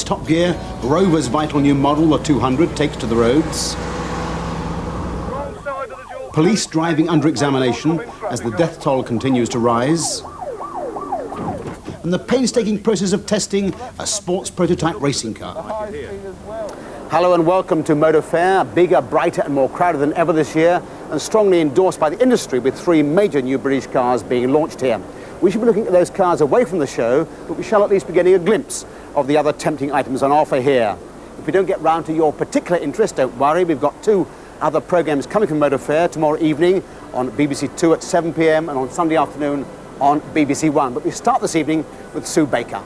top gear, Rover's vital new model, the 200, takes to the roads. Police driving under examination as the death toll continues to rise. And the painstaking process of testing a sports prototype racing car. Hello and welcome to Motor Fair, bigger, brighter and more crowded than ever this year, and strongly endorsed by the industry with 3 major new British cars being launched here. We should be looking at those cars away from the show, but we shall at least be getting a glimpse of the other tempting items on offer here. If we don't get round to your particular interest, don't worry, we've got 2 other programmes coming from Motor Fair tomorrow evening on BBC 2 at 7 p.m. and on Sunday afternoon on BBC 1. But we start this evening with Sue Baker.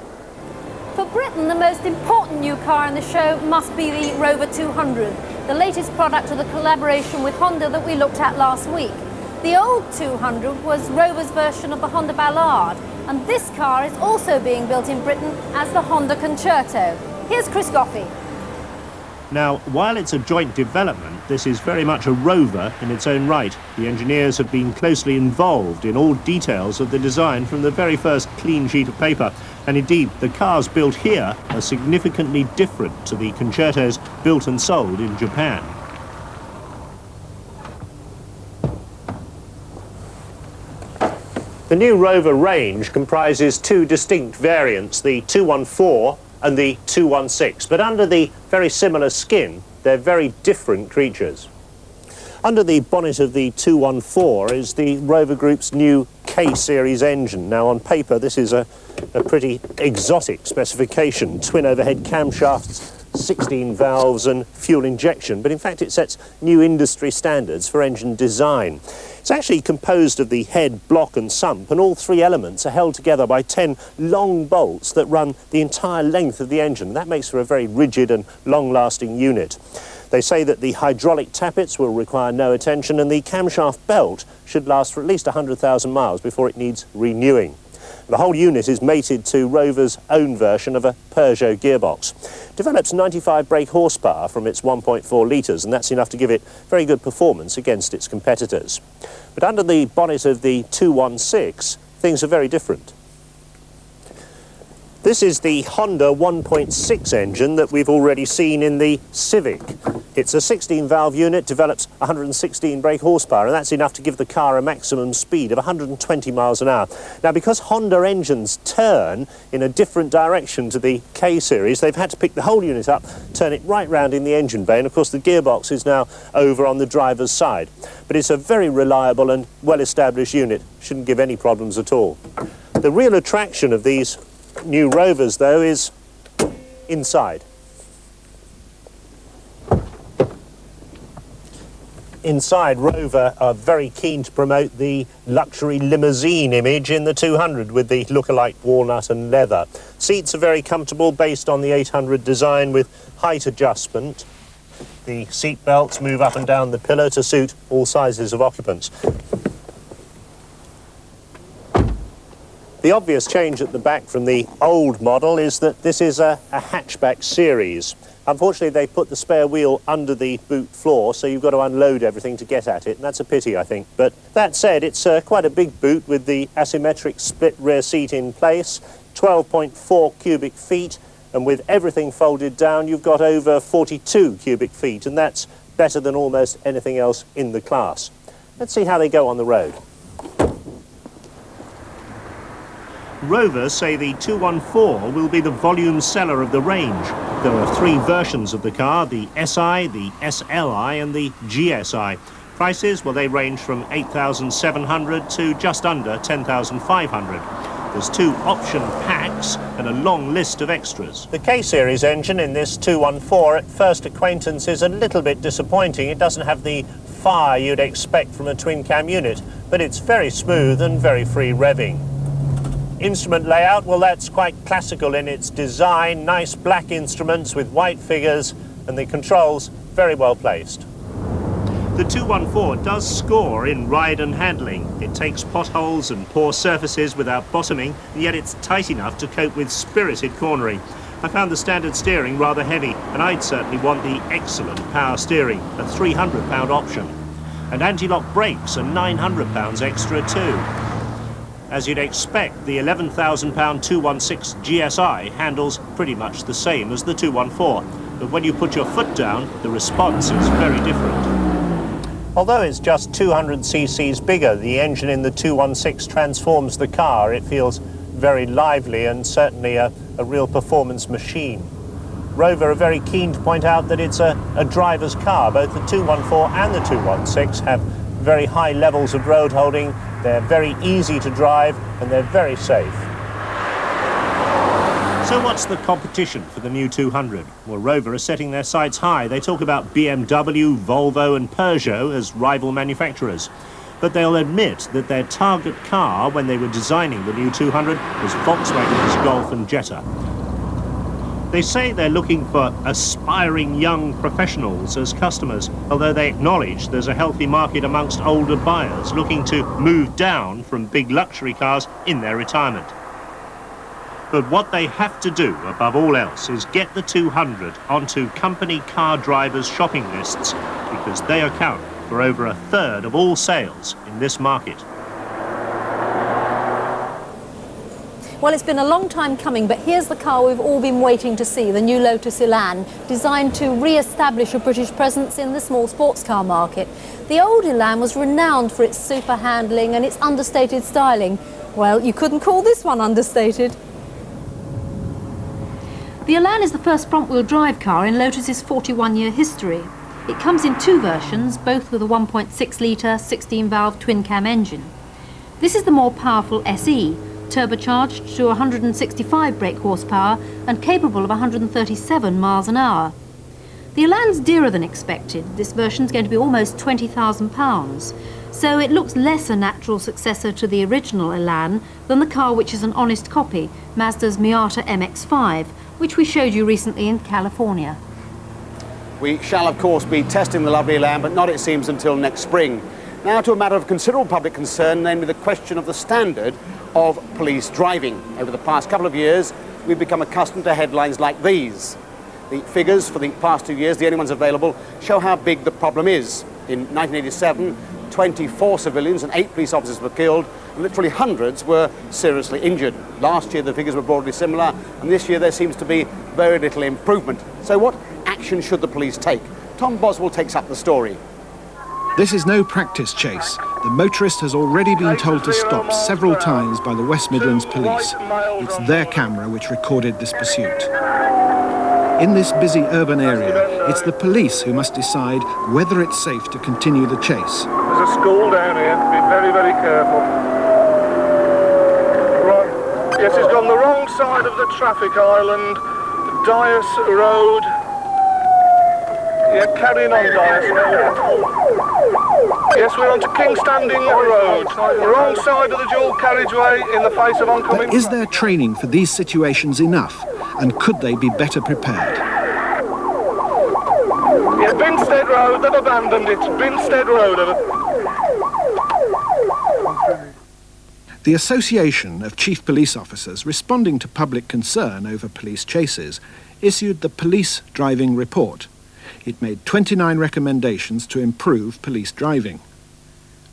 For Britain, the most important new car in the show must be the Rover 200, the latest product of the collaboration with Honda that we looked at last week. The old 200 was Rover's version of the Honda Ballard, and this car is also being built in Britain as the Honda Concerto. Here's Chris Goffey. Now, while it's a joint development, this is very much a Rover in its own right. The engineers have been closely involved in all details of the design from the very first clean sheet of paper. And indeed, the cars built here are significantly different to the Concertos built and sold in Japan. The new Rover range comprises 2 distinct variants, the 214 and the 216, but under the very similar skin, they're very different creatures. Under the bonnet of the 214 is the Rover Group's new K-series engine. Now, on paper, this is a pretty exotic specification. Twin overhead camshafts, 16 valves and fuel injection, but in fact it sets new industry standards for engine design. It's actually composed of the head, block and sump, and all 3 elements are held together by 10 long bolts that run the entire length of the engine. That makes for a very rigid and long-lasting unit. They say that the hydraulic tappets will require no attention and the camshaft belt should last for at least 100,000 miles before it needs renewing. The whole unit is mated to Rover's own version of a Peugeot gearbox. It develops 95 brake horsepower from its 1.4 litres, and that's enough to give it very good performance against its competitors. But under the bonnet of the 216, things are very different. This is the Honda 1.6 engine that we've already seen in the Civic. It's a 16-valve unit, develops 116 brake horsepower, and that's enough to give the car a maximum speed of 120 miles an hour. Now, because Honda engines turn in a different direction to the K-series, they've had to pick the whole unit up, turn it right round in the engine bay, and of course the gearbox is now over on the driver's side. But it's a very reliable and well-established unit, shouldn't give any problems at all. The real attraction of these new Rovers, though, is inside. Inside, Rover are very keen to promote the luxury limousine image in the 200 with the look-alike walnut and leather. Seats are very comfortable, based on the 800 design with height adjustment. The seat belts move up and down the pillar to suit all sizes of occupants. The obvious change at the back from the old model is that this is a hatchback series. Unfortunately, they put the spare wheel under the boot floor, so you've got to unload everything to get at it, and that's a pity, I think. But that said, it's quite a big boot with the asymmetric split rear seat in place, 12.4 cubic feet, and with everything folded down, you've got over 42 cubic feet, and that's better than almost anything else in the class. Let's see how they go on the road. Rovers say the 214 will be the volume seller of the range. There are 3 versions of the car, the SI, the SLI and the GSI. Prices, well, they range from 8,700 to just under 10,500. There's 2 option packs and a long list of extras. The K-series engine in this 214 at first acquaintance is a little bit disappointing. It doesn't have the fire you'd expect from a twin-cam unit, but it's very smooth and very free revving. Instrument layout, well, that's quite classical in its design. Nice black instruments with white figures, and the controls very well placed. The 214 does score in ride and handling. It takes potholes and poor surfaces without bottoming, and yet it's tight enough to cope with spirited cornering. I found the standard steering rather heavy, and I'd certainly want the excellent power steering, a £300 option. And anti-lock brakes are £900 extra too. As you'd expect, the £11,000 216 GSI handles pretty much the same as the 214, but when you put your foot down, the response is very different. Although it's just 200 cc's bigger, the engine in the 216 transforms the car. It feels very lively and certainly a real performance machine. Rover are very keen to point out that it's a driver's car. Both the 214 and the 216 have very high levels of road holding. They're very easy to drive and they're very safe. So what's the competition for the new 200? Well, Rover are setting their sights high. They talk about BMW, Volvo and Peugeot as rival manufacturers. But they'll admit that their target car when they were designing the new 200 was Volkswagen's Golf and Jetta. They say they're looking for aspiring young professionals as customers, although they acknowledge there's a healthy market amongst older buyers looking to move down from big luxury cars in their retirement. But what they have to do, above all else, is get the 200 onto company car drivers' shopping lists, because they account for over a third of all sales in this market. Well, it's been a long time coming, but here's the car we've all been waiting to see, the new Lotus Elan, designed to re-establish a British presence in the small sports car market. The old Elan was renowned for its super handling and its understated styling. Well, you couldn't call this one understated. The Elan is the first front-wheel drive car in Lotus's 41-year history. It comes in two versions, both with a 1.6-litre 16-valve twin-cam engine. This is the more powerful SE, turbocharged to 165 brake horsepower and capable of 137 miles an hour. The Elan's dearer than expected. This version's going to be almost £20,000, so it looks less a natural successor to the original Elan than the car which is an honest copy, Mazda's Miata MX-5, which we showed you recently in California. We shall, of course, be testing the lovely Elan, but not, it seems, until next spring. Now to a matter of considerable public concern, namely the question of the standard of police driving. Over the past couple of years, we've become accustomed to headlines like these. The figures for the past 2 years, the only ones available, show how big the problem is. In 1987, 24 civilians and 8 police officers were killed, and literally hundreds were seriously injured. Last year, the figures were broadly similar, and this year there seems to be very little improvement. So what action should the police take? Tom Boswell takes up the story. This is no practice chase. The motorist has already been told to stop several times by the West Midlands Police. It's their camera which recorded this pursuit. In this busy urban area, it's the police who must decide whether it's safe to continue the chase. There's a school down here. Be very, very careful. Right. Yes, it's gone the wrong side of the traffic island. Dias Road. Yeah, carrying on, Dias. Yes, we're on to King Standing Road. Wrong side of the dual carriageway in the face of oncoming... But is there training for these situations enough? And could they be better prepared? Yeah, Binstead Road, they've abandoned it. Binstead Road. The Association of Chief Police Officers responding to public concern over police chases issued the Police Driving Report. It made 29 recommendations to improve police driving.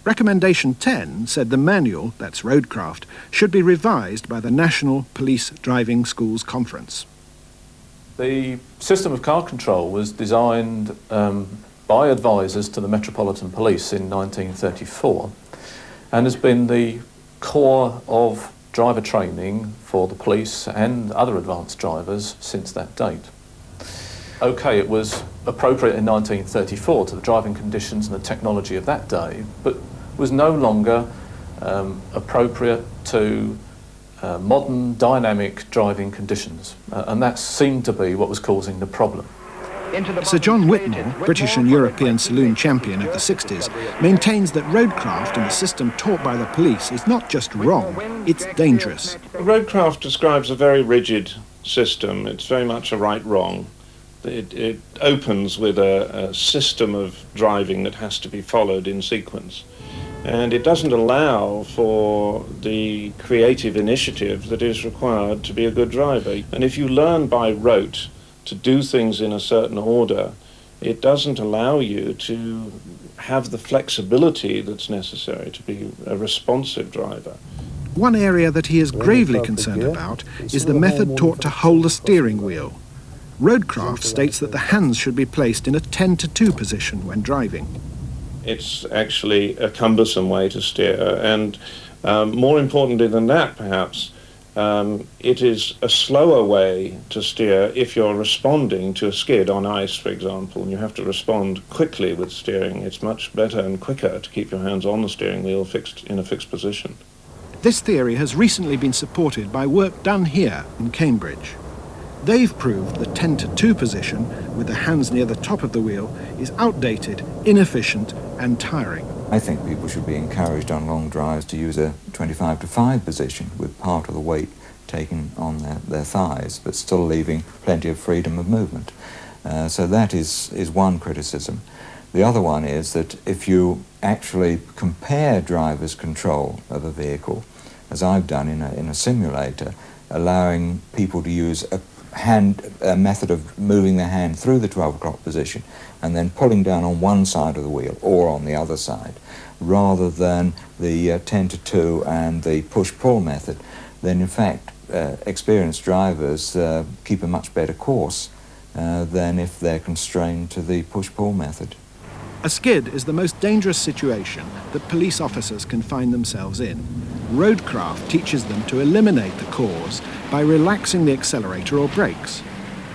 Recommendation 10 said the manual, that's roadcraft, should be revised by the National Police Driving Schools Conference. The system of car control was designed by advisors to the Metropolitan Police in 1934 and has been the core of driver training for the police and other advanced drivers since that date. OK, it was appropriate in 1934 to the driving conditions and the technology of that day, but was no longer appropriate to modern dynamic driving conditions, and that seemed to be what was causing the problem. Sir John Whitmore, British and European saloon champion of the 60s, maintains that roadcraft and the system taught by the police is not just wrong, it's dangerous. Roadcraft describes a very rigid system. It's very much a right-wrong. It opens with a system of driving that has to be followed in sequence. And it doesn't allow for the creative initiative that is required to be a good driver. And if you learn by rote to do things in a certain order, it doesn't allow you to have the flexibility that's necessary to be a responsive driver. One area that he is gravely concerned about is the method taught to hold the steering wheel. Roadcraft states that the hands should be placed in a 10-to-2 position when driving. It's actually a cumbersome way to steer, and more importantly than that, perhaps, it is a slower way to steer if you're responding to a skid on ice, for example, and you have to respond quickly with steering. It's much better and quicker to keep your hands on the steering wheel fixed in a fixed position. This theory has recently been supported by work done here in Cambridge. They've proved the 10-to-2 position, with the hands near the top of the wheel, is outdated, inefficient and tiring. I think people should be encouraged on long drives to use a 25-to-5 position, with part of the weight taken on their thighs, but still leaving plenty of freedom of movement. So that is one criticism. The other one is that if you actually compare driver's control of a vehicle, as I've done in a simulator, allowing people to use a method of moving their hand through the 12 o'clock position and then pulling down on one side of the wheel or on the other side, rather than the 10-to-2 and the push-pull method, then in fact experienced drivers keep a much better course than if they're constrained to the push-pull method. A skid is the most dangerous situation that police officers can find themselves in. Roadcraft teaches them to eliminate the cause by relaxing the accelerator or brakes.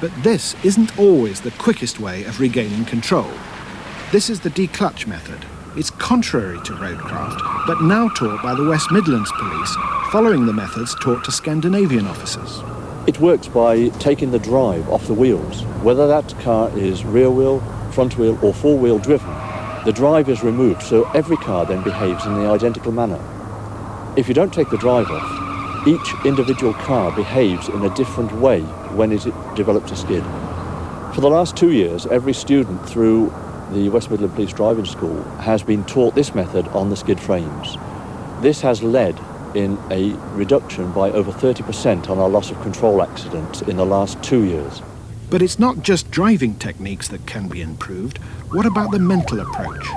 But this isn't always the quickest way of regaining control. This is the declutch method. It's contrary to roadcraft, but now taught by the West Midlands Police, following the methods taught to Scandinavian officers. It works by taking the drive off the wheels. Whether that car is rear wheel, front wheel or four-wheel driven, the drive is removed, so every car then behaves in the identical manner. If you don't take the drive off, each individual car behaves in a different way when it develops a skid. For the last 2 years, every student through the West Midlands Police Driving School has been taught this method on the skid frames. This has led in a reduction by over 30% on our loss of control accidents in the last 2 years. But it's not just driving techniques that can be improved. What about the mental approach?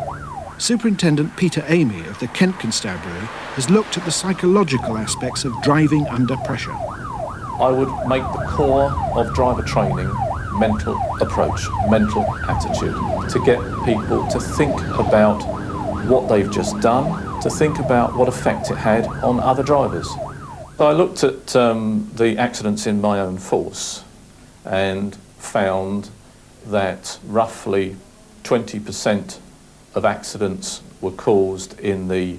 Superintendent Peter Amy of the Kent Constabulary has looked at the psychological aspects of driving under pressure. I would make the core of driver training mental approach, mental attitude, to get people to think about what they've just done, to think about what effect it had on other drivers. So I looked at the accidents in my own force and found that roughly 20% of accidents were caused in the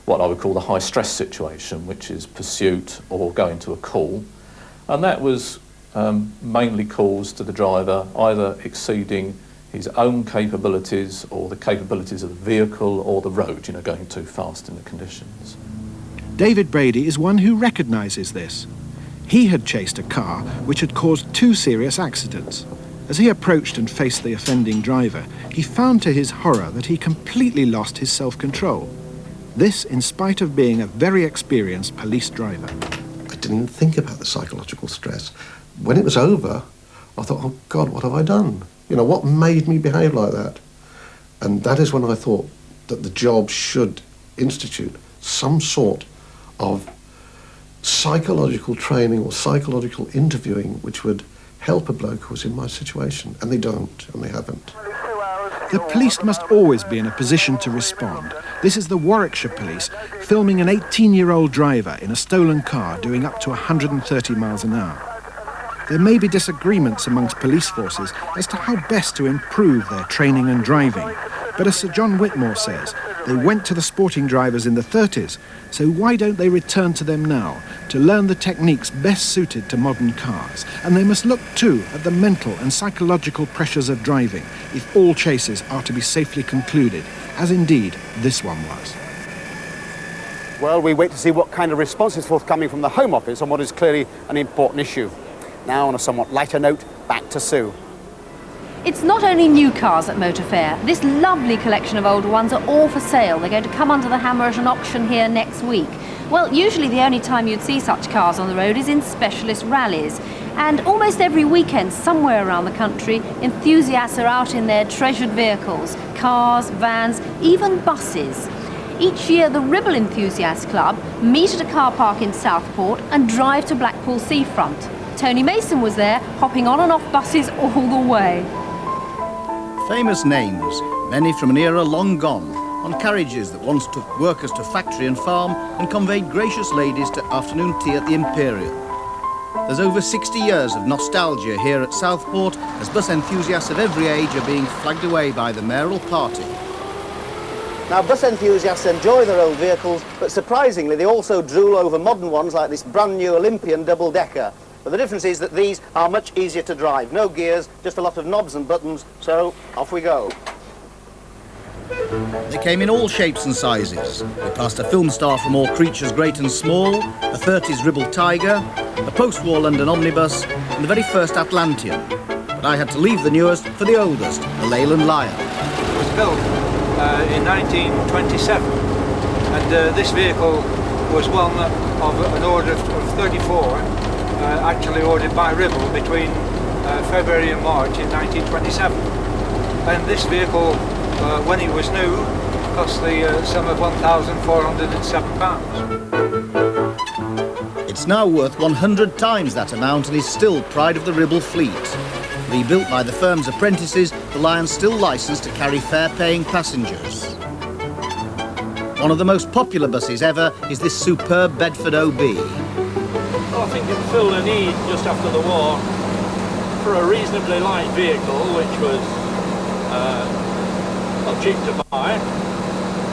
what I would call the high stress situation, which is pursuit or going to a call, and that was mainly caused to the driver either exceeding his own capabilities or the capabilities of the vehicle or the road, going too fast in the conditions. David Brady is one who recognises this. He had chased a car which had caused 2 serious accidents. As he approached and faced the offending driver, he found to his horror that he completely lost his self-control. This in spite of being a very experienced police driver. I didn't think about the psychological stress. When it was over, I thought, oh God, what have I done? What made me behave like that? And that is when I thought that the job should institute some sort of psychological training or psychological interviewing which would help a bloke who was in my situation. And they don't, and they haven't. The police must always be in a position to respond. This is the Warwickshire Police filming an 18-year-old driver in a stolen car doing up to 130 miles an hour. There may be disagreements amongst police forces as to how best to improve their training and driving, but as Sir John Whitmore says, they went to the sporting drivers in the 30s, so why don't they return to them now to learn the techniques best suited to modern cars? And they must look too at the mental and psychological pressures of driving if all chases are to be safely concluded, as indeed this one was. Well, we wait to see what kind of response is forthcoming from the Home Office on what is clearly an important issue. Now, on a somewhat lighter note, back to Sue. It's not only new cars at Motor Fair. This lovely collection of older ones are all for sale. They're going to come under the hammer at an auction here next week. Well, usually the only time you'd see such cars on the road is in specialist rallies. And almost every weekend, somewhere around the country, enthusiasts are out in their treasured vehicles, cars, vans, even buses. Each year, the Ribble Enthusiast Club meet at a car park in Southport and drive to Blackpool seafront. Tony Mason was there, hopping on and off buses all the way. Famous names, many from an era long gone, on carriages that once took workers to factory and farm and conveyed gracious ladies to afternoon tea at the Imperial. There's over 60 years of nostalgia here at Southport as bus enthusiasts of every age are being flagged away by the mayoral party. Now, bus enthusiasts enjoy their old vehicles, but surprisingly they also drool over modern ones like this brand new Olympian double-decker. But the difference is that these are much easier to drive. No gears, just a lot of knobs and buttons, so off we go. They came in all shapes and sizes. We passed a film star from All Creatures Great and Small, a 30s Ribble Tiger, a post-war London omnibus, and the very first Atlantean. But I had to leave the newest for the oldest, the Leyland Lion. It was built in 1927, and this vehicle was one of an order of 34, actually ordered by Ribble between February and March in 1927. And this vehicle, when it was new, cost the sum of £1,407. It's now worth 100 times that amount and is still pride of the Ribble fleet. Rebuilt by the firm's apprentices, the Lion's still licensed to carry fare-paying passengers. One of the most popular buses ever is this superb Bedford OB. Well, I think it filled a need just after the war for a reasonably light vehicle, which was not cheap to buy,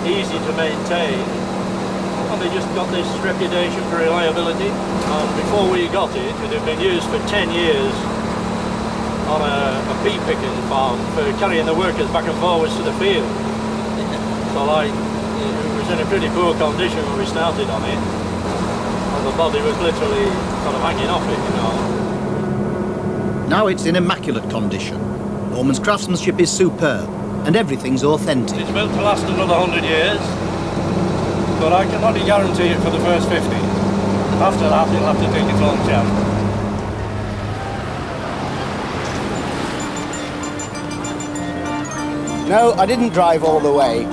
easy to maintain, and they just got this reputation for reliability. And before we got it, it had been used for 10 years on a pea picking farm for carrying the workers back and forwards to the field. So like, it was in a pretty poor condition when we started on it. And the body was literally sort of hanging off it, you know. Now it's in immaculate condition. Norman's craftsmanship is superb, and everything's authentic. It's built to last another 100 years, but I can only guarantee it for the first 50. After that, it'll have to take its own chance. No, I didn't drive all the way.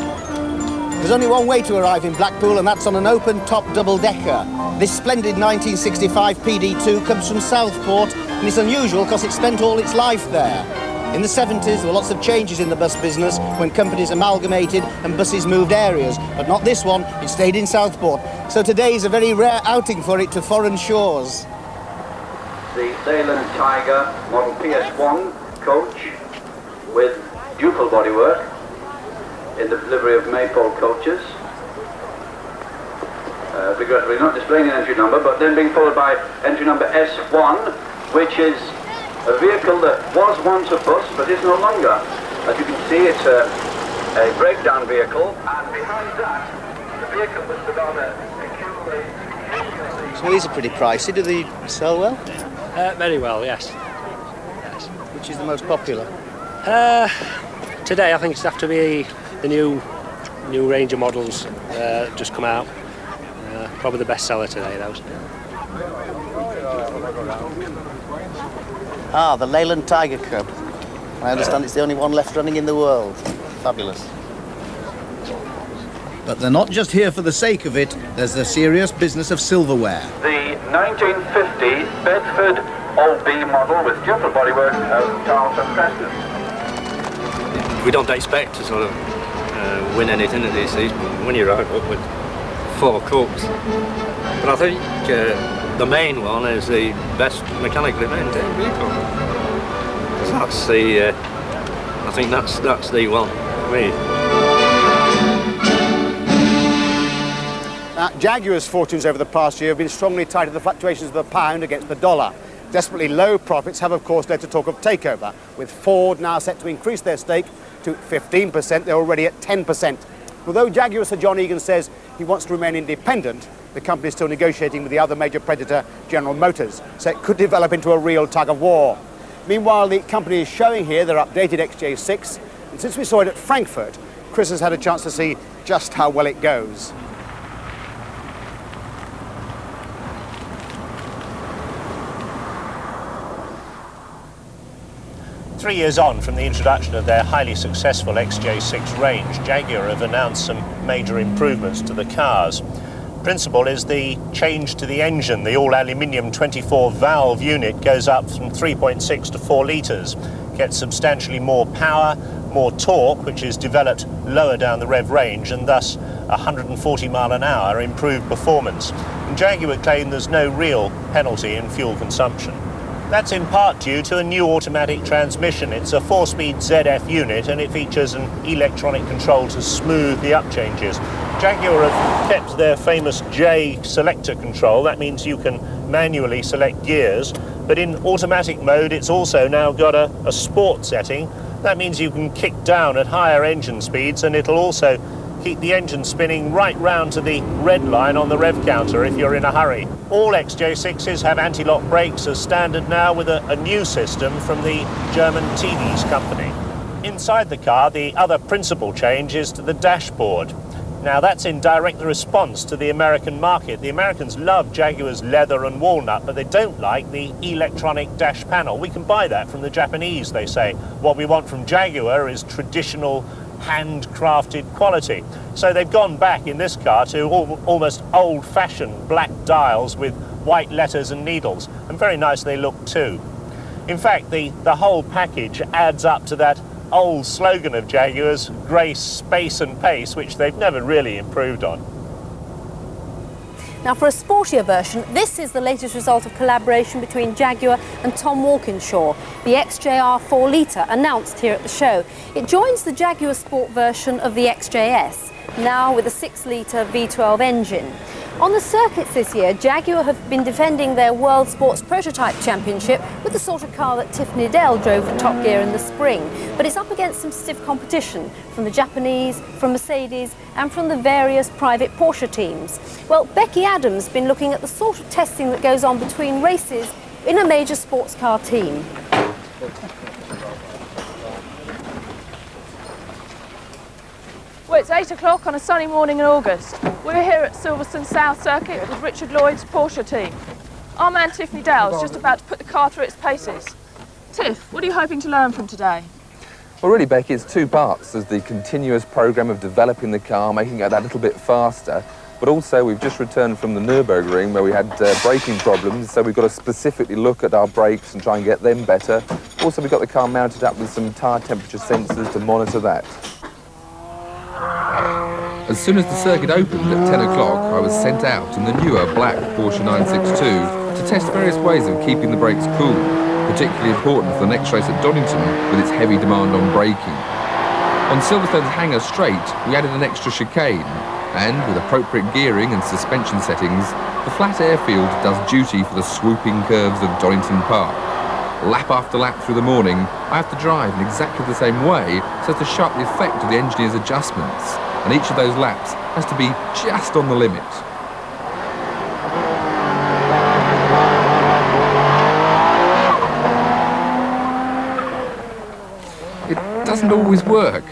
There's only one way to arrive in Blackpool, and that's on an open-top double-decker. This splendid 1965 PD2 comes from Southport, and it's unusual because it spent all its life there. In the 70s, there were lots of changes in the bus business when companies amalgamated and buses moved areas, but not this one. It stayed in Southport. So today's a very rare outing for it to foreign shores. The Leyland Tiger model PS1 coach with duple bodywork in the delivery of Maypole coaches. Regrettably not displaying an entry number, but then being followed by entry number S1, which is a vehicle that was once a bus but is no longer. As you can see, it's a breakdown vehicle, and behind that, the vehicle was put on a peculiarly... So these are pretty pricey. Do they sell well? Very well, yes. Which is the most popular? Today I think it's have to be the new Ranger models just come out. Probably the best seller today, those. Ah, the Leyland Tiger Cub. I understand it's the only one left running in the world. Fabulous. But they're not just here for the sake of it, there's the serious business of silverware. The 1950 Bedford OB model with duple bodywork of Charles and Preston. We don't expect to sort of win anything at these seats, but when you arrive up with 4 cooks. But I think the main one is the best mechanically maintained vehicle. So that's the, I think that's the one for me. Jaguar's fortunes over the past year have been strongly tied to the fluctuations of the pound against the dollar. Desperately low profits have, of course, led to talk of takeover, with Ford now set to increase their stake to 15%. They're already at 10%. Although Jaguar Sir John Egan says he wants to remain independent, the company is still negotiating with the other major predator, General Motors, so it could develop into a real tug-of-war. Meanwhile, the company is showing here their updated XJ6, and since we saw it at Frankfurt, Chris has had a chance to see just how well it goes. 3 years on from the introduction of their highly successful XJ6 range, Jaguar have announced some major improvements to the cars. Principal is the change to the engine. The all-aluminium 24-valve unit goes up from 3.6 to 4 litres, gets substantially more power, more torque, which is developed lower down the rev range, and thus 140 mile an hour improved performance. And Jaguar claim there's no real penalty in fuel consumption. That's in part due to a new automatic transmission. It's a 4-speed ZF unit, and it features an electronic control to smooth the up changes. Jaguar have kept their famous J selector control. That means you can manually select gears, but in automatic mode it's also now got a sport setting. That means you can kick down at higher engine speeds, and it'll also keep the engine spinning right round to the red line on the rev counter if you're in a hurry. All XJ6s have anti-lock brakes as standard now, with a new system from the German TV's company. Inside the car, the other principal change is to the dashboard. Now that's in direct response to the American market. The Americans love Jaguar's leather and walnut, but they don't like the electronic dash panel. We can buy that from the Japanese, they say. What we want from Jaguar is traditional handcrafted quality. So they've gone back in this car to almost old-fashioned black dials with white letters and needles, and very nice they look too. In fact, the whole package adds up to that old slogan of Jaguar's, grace, space and pace, which they've never really improved on. Now, for a sportier version, this is the latest result of collaboration between Jaguar and Tom Walkinshaw, the XJR 4 litre, announced here at the show. It joins the Jaguar Sport version of the XJS, now with a 6 litre V12 engine. On the circuits this year, Jaguar have been defending their World Sports Prototype Championship with the sort of car that Tiff Needell drove for Top Gear in the spring. But it's up against some stiff competition from the Japanese, from Mercedes and from the various private Porsche teams. Well, Becky Adams has been looking at the sort of testing that goes on between races in a major sports car team. Well, it's 8 o'clock on a sunny morning in August. We're here at Silverstone South Circuit with Richard Lloyd's Porsche team. Our man Tiff Needell is just about to put the car through its paces. Tiff, what are you hoping to learn from today? Well, really, Becky, it's two parts. There's the continuous programme of developing the car, making it that little bit faster, but also we've just returned from the Nürburgring where we had braking problems, so we've got to specifically look at our brakes and try and get them better. Also, we've got the car mounted up with some tyre temperature sensors to monitor that. As soon as the circuit opened at 10 o'clock, I was sent out in the newer black Porsche 962 to test various ways of keeping the brakes cool, particularly important for the next race at Donington with its heavy demand on braking. On Silverstone's Hangar Straight, we added an extra chicane, and with appropriate gearing and suspension settings, the flat airfield does duty for the swooping curves of Donington Park. Lap after lap through the morning, I have to drive in exactly the same way so as to show up the effect of the engineer's adjustments, and each of those laps has to be just on the limit. It doesn't always work.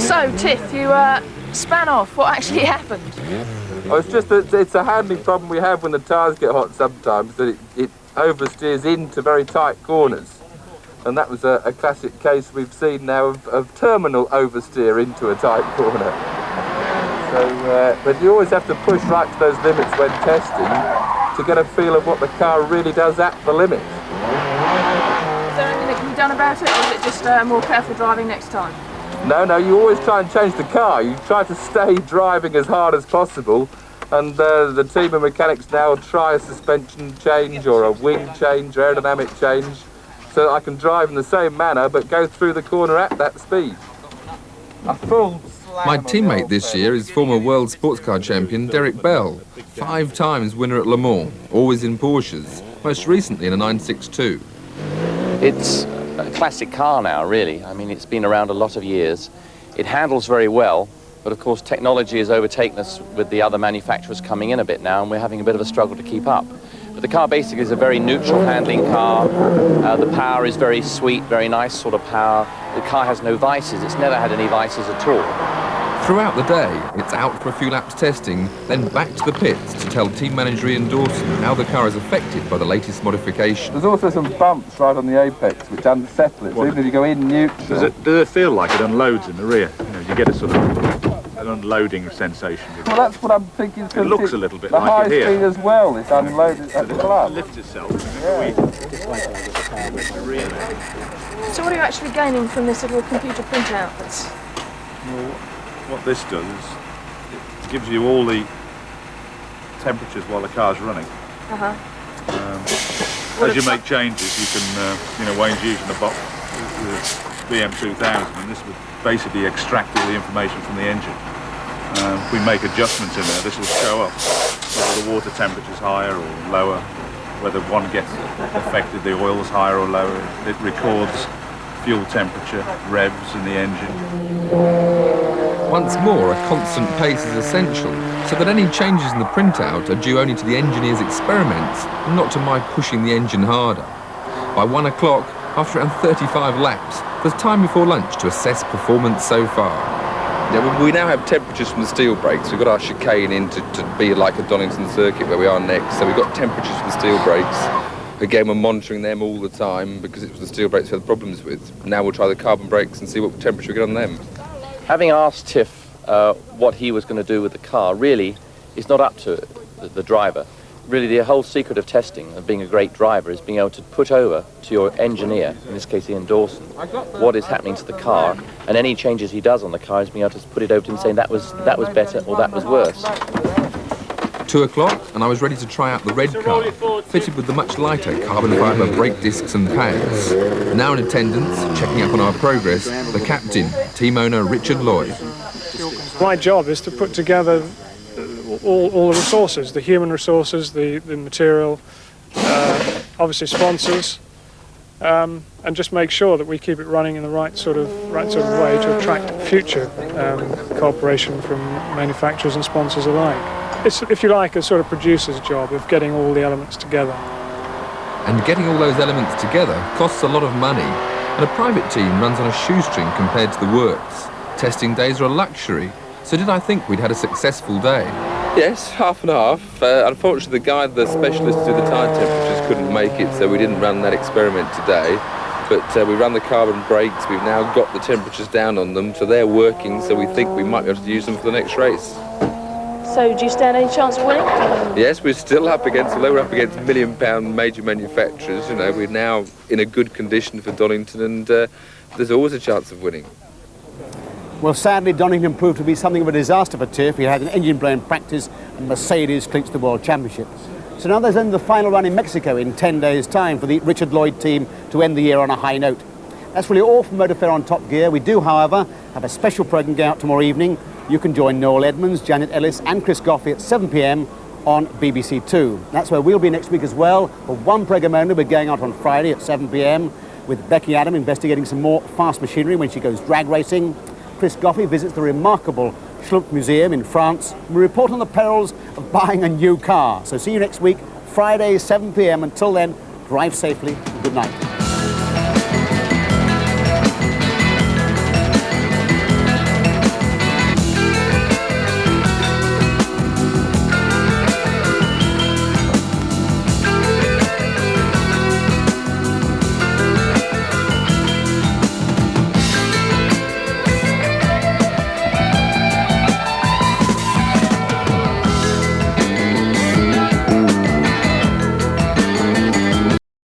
So, Tiff, you span off. What actually happened? Oh, it's just that it's a handling problem we have when the tyres get hot sometimes, that it oversteers into very tight corners. And that was a classic case we've seen now of terminal oversteer into a tight corner. So, but you always have to push right to those limits when testing to get a feel of what the car really does at the limit. Is there anything that can be done about it, or is it just more careful driving next time? No, you always try and change the car. You try to stay driving as hard as possible, and the team of mechanics now try a suspension change or a wing change, aerodynamic change, so that I can drive in the same manner but go through the corner at that speed. My teammate this year is former world sports car champion Derek Bell, 5 times winner at Le Mans, always in Porsches, most recently in a 962. It's a classic car now, really. I mean, it's been around a lot of years. It handles very well, but of course technology has overtaken us with the other manufacturers coming in a bit now, and we're having a bit of a struggle to keep up. But the car basically is a very neutral handling car. The power is very sweet, very nice sort of power. The car has no vices. It's never had any vices at all. Throughout the day, it's out for a few laps testing, then back to the pits to tell team manager Ian Dawson how the car is affected by the latest modification. There's also some bumps right on the apex which unsettle it, so even if you go in neutral... Does it feel like it unloads in the rear? You know, you get a sort of an unloading sensation. Well, that's what I'm thinking. It looks a little bit the like it here. high speed as well, it's unloaded at the club. It lifts itself. So what are you actually gaining from this little computer printout? Well, what this does is it gives you all the temperatures while the car's running. As you make changes, you can, Wayne's using the BM2000, and this would basically extract all the information from the engine. If we make adjustments in there, this will show up whether the water temperature's higher or lower, whether one gets affected, the oil's higher or lower. It records fuel temperature, revs in the engine. Once more, a constant pace is essential, so that any changes in the printout are due only to the engineer's experiments, and not to my pushing the engine harder. By 1 o'clock, after around 35 laps, there's time before lunch to assess performance so far. Yeah, we now have temperatures from the steel brakes. We've got our chicane in to be like a Donington circuit where we are next, so we've got temperatures for the steel brakes. Again, we're monitoring them all the time because it was the steel brakes we had problems with. Now we'll try the carbon brakes and see what temperature we get on them. Having asked Tiff what he was going to do with the car, really, it's not up to the driver. Really, the whole secret of testing, of being a great driver, is being able to put over to your engineer, in this case Ian Dawson, what is happening to the car, and any changes he does on the car is being able to put it over to him saying that was better or that was worse. 2 o'clock, and I was ready to try out the red car, fitted with the much lighter carbon fibre brake discs and pads. Now in attendance, checking up on our progress, the captain, team owner Richard Lloyd. My job is to put together all the resources, the human resources, the material, obviously sponsors, and just make sure that we keep it running in the right sort of way to attract future cooperation from manufacturers and sponsors alike. It's, if you like, a sort of producer's job of getting all the elements together. And getting all those elements together costs a lot of money, and a private team runs on a shoestring compared to the works. Testing days are a luxury, so did I think we'd had a successful day? Yes, half and half. Unfortunately, the specialist who did the tyre temperatures couldn't make it, so we didn't run that experiment today. But we ran the carbon brakes, we've now got the temperatures down on them, so they're working, so we think we might be able to use them for the next race. So do you stand any chance of winning? Yes, we're still up against, although we're up against £1 million major manufacturers, we're now in a good condition for Donington, and there's always a chance of winning. Well, sadly, Donington proved to be something of a disaster for Tiff. He had an engine blown practice, and Mercedes clinched the World Championship. So now there's only the final run in Mexico in 10 days' time for the Richard Lloyd team to end the year on a high note. That's really all from Motor Fair on Top Gear. We do, however, have a special programme going out tomorrow evening. You can join Noel Edmonds, Janet Ellis and Chris Goffey at 7 p.m. on BBC Two. That's where we'll be next week as well. For one programme only, we're going out on Friday at 7 p.m. with Becky Adam investigating some more fast machinery when she goes drag racing. Chris Goffey visits the remarkable Schlumpf Museum in France. We report on the perils of buying a new car. So see you next week, Friday, 7 p.m. Until then, drive safely and good night.